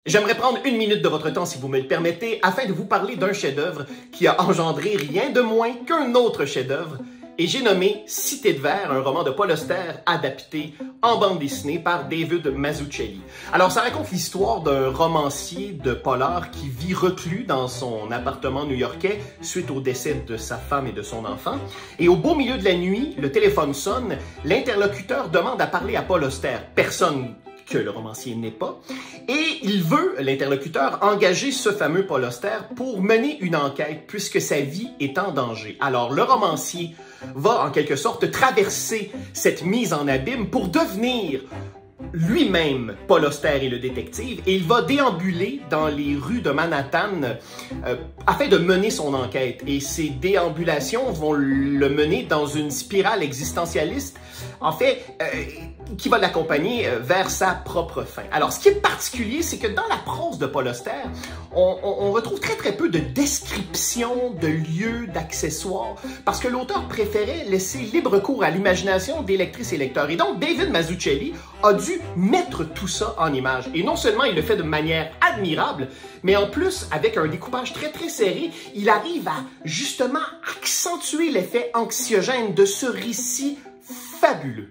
J'aimerais prendre une minute de votre temps, si vous me le permettez, afin de vous parler d'un chef-d'œuvre qui a engendré rien de moins qu'un autre chef-d'œuvre, et j'ai nommé Cité de verre, un roman de Paul Auster adapté en bande dessinée par David Mazzucchelli. Alors, ça raconte l'histoire d'un romancier de polar qui vit reclus dans son appartement new-yorkais suite au décès de sa femme et de son enfant. Et au beau milieu de la nuit, le téléphone sonne, l'interlocuteur demande à parler à Paul Auster. Personne que le romancier n'est pas, et il veut, l'interlocuteur, engager ce fameux Paul Auster pour mener une enquête puisque sa vie est en danger. Alors le romancier va en quelque sorte traverser cette mise en abîme pour devenir lui-même Paul Auster et le détective, et il va déambuler dans les rues de Manhattan afin de mener son enquête. Et ces déambulations vont le mener dans une spirale existentialiste, en fait, qui va l'accompagner vers sa propre fin. Alors, ce qui est particulier, c'est que dans la prose de Paul Auster, on retrouve très peu de descriptions de lieux, d'accessoires, parce que l'auteur préférait laisser libre cours à l'imagination des lectrices et lecteurs. Et donc, David Mazzucchelli a dû mettre tout ça en image. Et non seulement il le fait de manière admirable, mais en plus, avec un découpage très serré, il arrive à justement accentuer l'effet anxiogène de ce récit fabuleux.